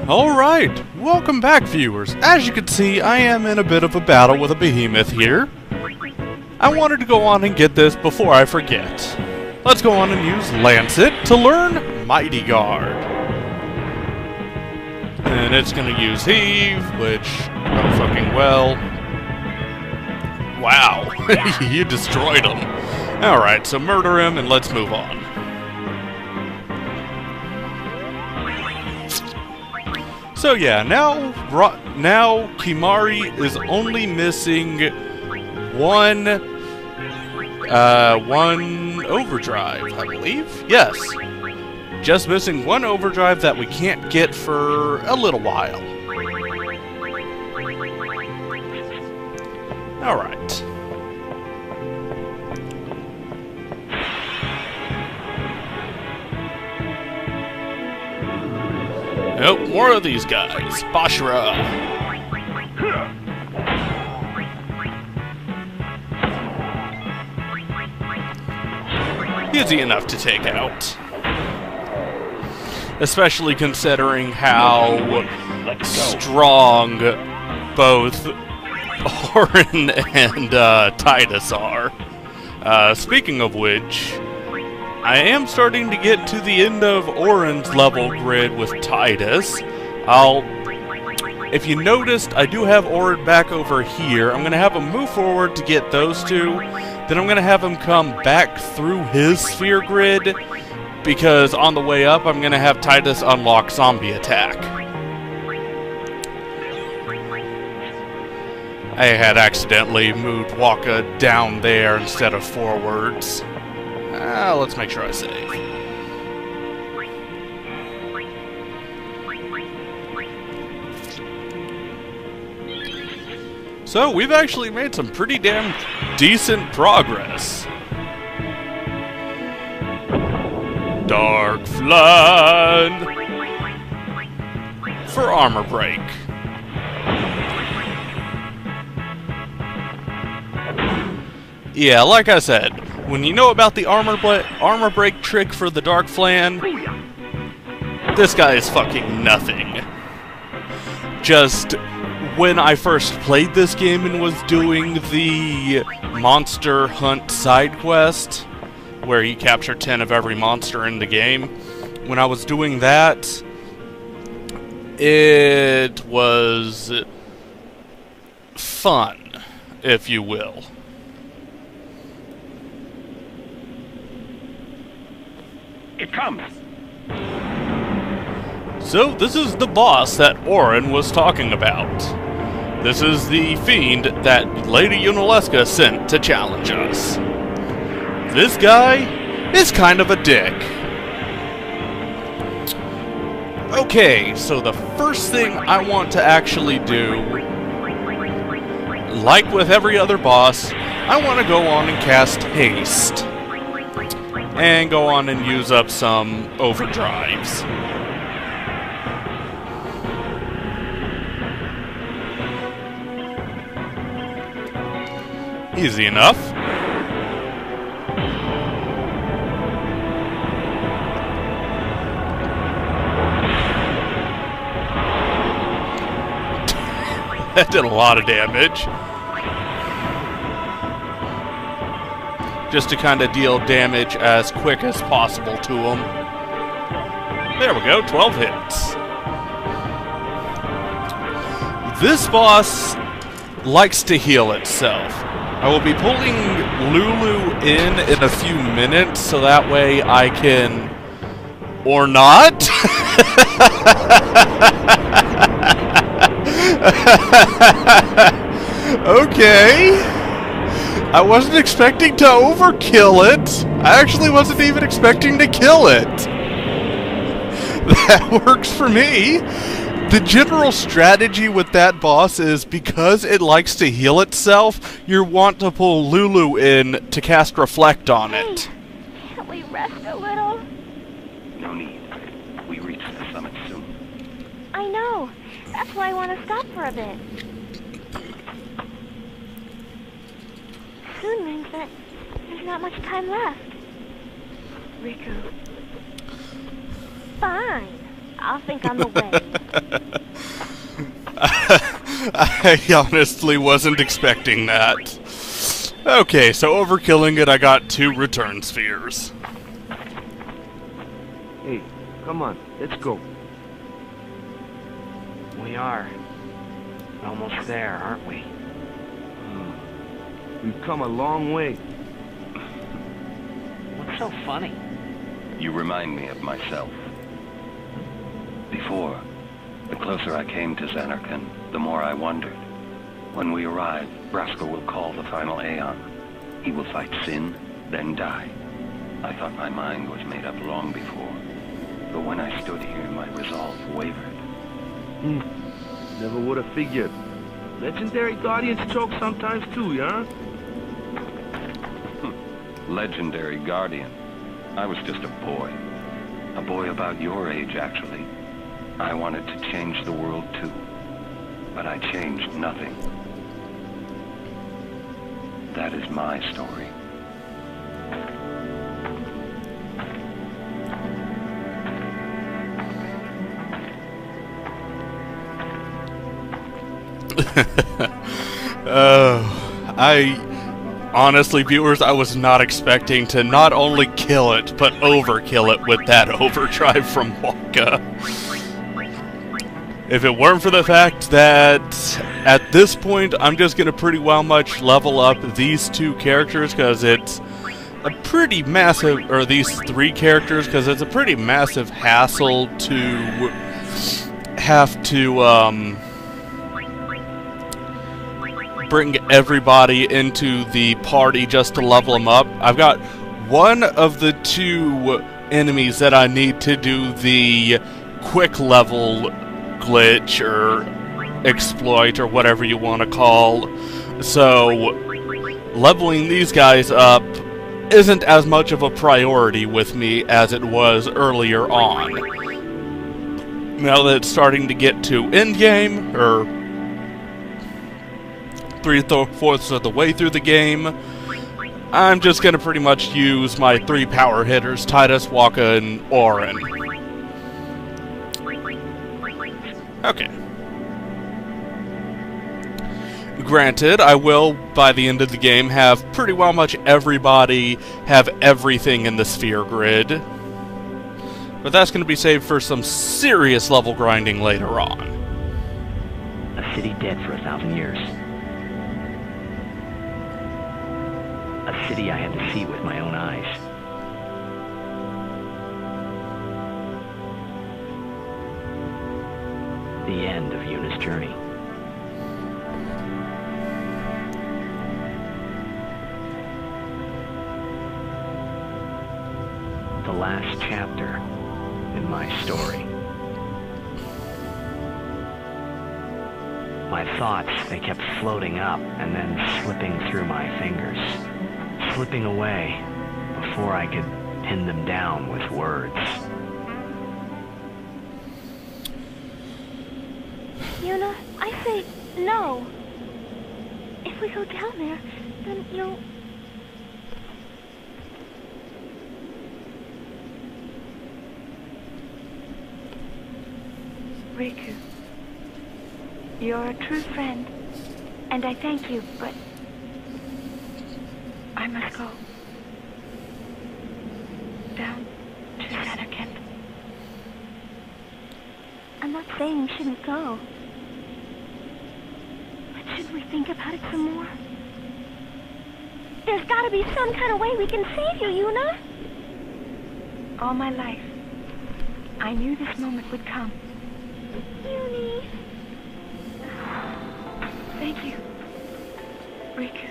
Alright, welcome back viewers. As you can see, I am in a bit of a battle with a behemoth here. I wanted to go on and get this before I forget. Let's go on and use Lancet to learn Mighty Guard. And it's gonna use Heave, which, oh fucking well. Wow, you destroyed him. Alright, so murder him and let's move on. So yeah, now Kimahri is only missing one overdrive, I believe. Yes, just missing one overdrive that we can't get for a little while. All right. Nope, more of these guys. Bashra. Easy enough to take out. Especially considering how strong both Auron and Tidus are. Speaking of which, I am starting to get to the end of Auron's level grid with Tidus. If you noticed, I do have Auron back over here. I'm going to have him move forward to get those two. Then I'm going to have him come back through his sphere grid, because on the way up, I'm going to have Tidus unlock Zombie Attack. I had accidentally moved Wakka down there instead of forwards. Let's make sure I save. So, we've actually made some pretty damn decent progress. Dark Flood for armor break. Yeah, like I said, when you know about the armor break trick for the Dark Flan, this guy is fucking nothing. Just when I first played this game and was doing the Monster Hunt side quest, where you capture 10 of every monster in the game, when I was doing that, it was fun, if you will. It comes. So, this is the boss that Auron was talking about. This is the fiend that Lady Yunalesca sent to challenge us. This guy is kind of a dick. Okay, so the first thing I want to actually do, like with every other boss, I want to go on and cast Haste. And go on and use up some overdrives. Easy enough. That did a lot of damage. Just to kind of deal damage as quick as possible to him. There we go, 12 hits. This boss likes to heal itself. I will be pulling Lulu in a few minutes, so that way I can... or not? Okay. I wasn't expecting to overkill it. I actually wasn't even expecting to kill it. That works for me. The general strategy with that boss is because it likes to heal itself, you want to pull Lulu in to cast Reflect on it. Can't we rest a little? No need. We reach the summit soon. I know. That's why I want to stop for a bit. Soon means that there's not much time left. Riku. Fine. I'll think on the way. I honestly wasn't expecting that. Okay, so overkilling it, I got 2 return spheres. Hey, come on, let's go. We are. Almost there, aren't we? We've come a long way. What's so funny? You remind me of myself. Before, the closer I came to Zanarkand, the more I wondered. When we arrive, Braska will call the final Aeon. He will fight Sin, then die. I thought my mind was made up long before. But when I stood here, my resolve wavered. Never would have figured. Legendary Guardians choke sometimes too, yeah? Legendary Guardian. I was just a boy. A boy about your age, actually. I wanted to change the world too. But I changed nothing. That is my story. Honestly, viewers, I was not expecting to not only kill it, but overkill it with that overdrive from Wakka. If it weren't for the fact that at this point I'm just going to pretty well much level up these 2 characters, because it's a pretty massive, or these 3 characters, because it's a pretty massive hassle to have to bring everybody into the party just to level them up. I've got one of the 2 enemies that I need to do the quick level glitch or exploit or whatever you want to call. So leveling these guys up isn't as much of a priority with me as it was earlier on. Now that it's starting to get to endgame, or 3/4 of the way through the game, I'm just going to pretty much use my 3 power hitters, Tidus, Wakka, and Auron. Okay. Granted, I will, by the end of the game, have pretty well much everybody have everything in the sphere grid. But that's going to be saved for some serious level grinding later on. A city dead for 1,000 years. A city I had to see with my own eyes. The end of Yuna's journey. The last chapter in my story. My thoughts, they kept floating up and then slipping through my fingers. Slipping away before I could pin them down with words. Yuna, I say no. If we go down there, then you'll... Riku, you're a true friend, and I thank you, but I must go. Down to Zanarkand. I'm not saying you shouldn't go. But should we think about it some more? There's gotta be some kind of way we can save you, Yuna! All my life, I knew this moment would come. Yuni! Thank you, Riku.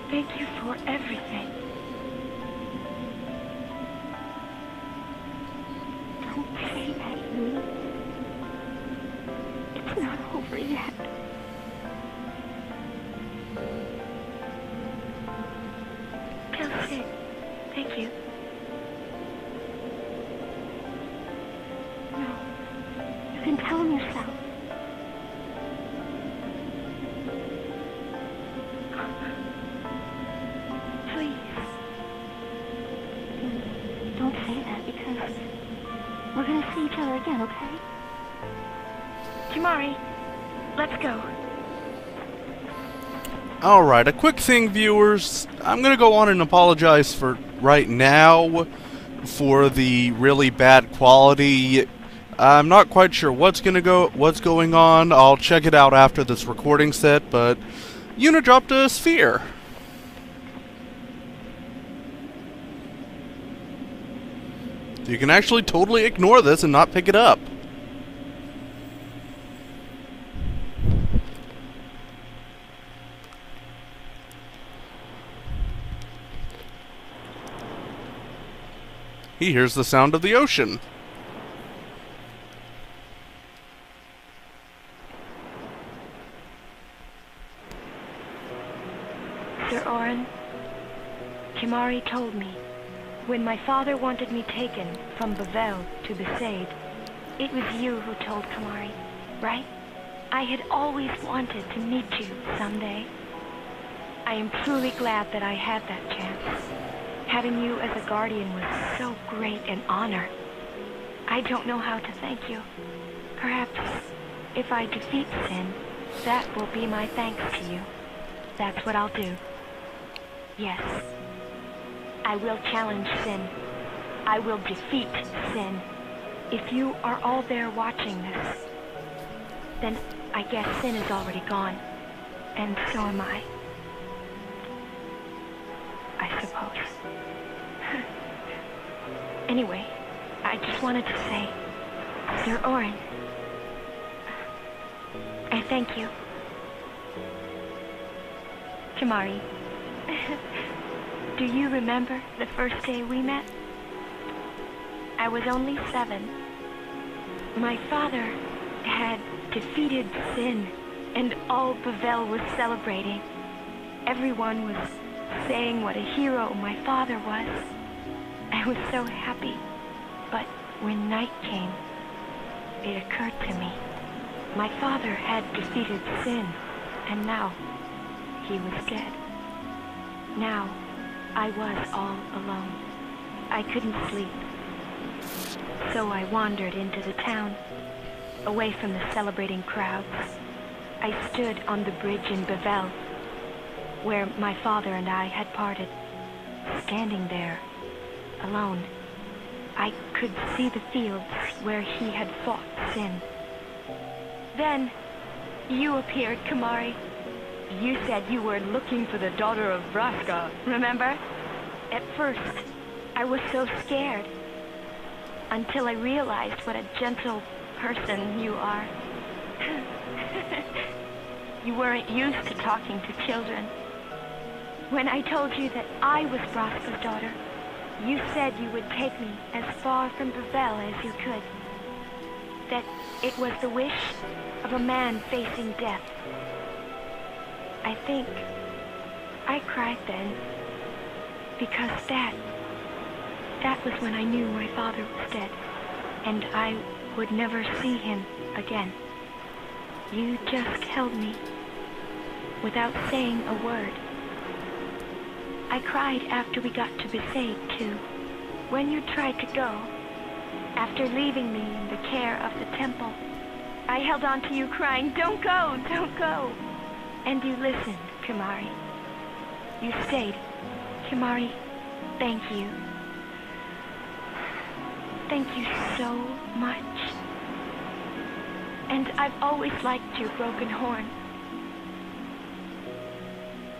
Thank you for everything. Don't say that, Yuni. It's not over yet. Kelsey, thank you. No, you can tell him yourself. Please. Don't say that because again, okay? Kimahri, let's go. Alright, a quick thing, viewers. I'm gonna go on and apologize for right now for the really bad quality. I'm not quite sure what's going on. I'll check it out after this recording set, but Yuna dropped a sphere. You can actually totally ignore this and not pick it up. He hears the sound of the ocean. Sir Auron, Kimahri told me, when my father wanted me taken from Bevelle to Besaid, it was you who told Kimahri, right? I had always wanted to meet you someday. I am truly glad that I had that chance. Having you as a guardian was so great an honor. I don't know how to thank you. Perhaps, if I defeat Sin, that will be my thanks to you. That's what I'll do. Yes. I will challenge Sin. I will defeat Sin. If you are all there watching this, then I guess Sin is already gone. And so am I suppose. Anyway, I just wanted to say, Sir Auron, I thank you. Kimahri, do you remember the first day we met? I was only 7. My father had defeated Sin, and all Bevelle was celebrating. Everyone was saying what a hero my father was. I was so happy, but when night came, it occurred to me. My father had defeated Sin, and now he was dead. Now I was all alone. I couldn't sleep. So I wandered into the town, away from the celebrating crowds. I stood on the bridge in Bevelle, where my father and I had parted. Standing there, alone, I could see the fields where he had fought Sin. Then, you appeared, Kimahri. You said you were looking for the daughter of Vraska, remember? At first, I was so scared, until I realized what a gentle person you are. You weren't used to talking to children. When I told you that I was Vraska's daughter, you said you would take me as far from Bevelle as you could. That it was the wish of a man facing death. I think I cried then, because that was when I knew my father was dead, and I would never see him again. You just held me, without saying a word. I cried after we got to Besaid, too. When you tried to go, after leaving me in the care of the temple, I held on to you crying, "Don't go, don't go." And you listened, Kimahri. You stayed. Kimahri, thank you. Thank you so much. And I've always liked your broken horn.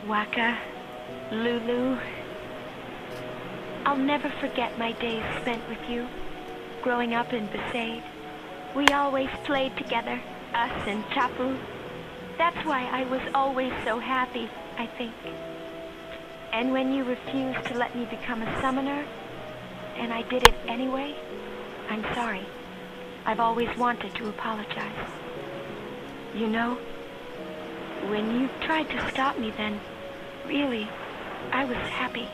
Wakka, Lulu. I'll never forget my days spent with you, growing up in Besaid. We always played together, us and Chapu. That's why I was always so happy, I think. And when you refused to let me become a summoner, and I did it anyway, I'm sorry. I've always wanted to apologize. You know, when you tried to stop me then, really, I was happy.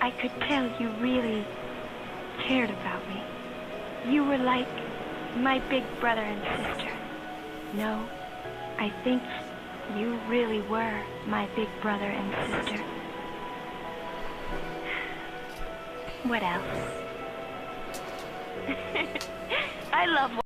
I could tell you really cared about me. You were like my big brother and sister. No, I think you really were my big brother and sister. What else? I love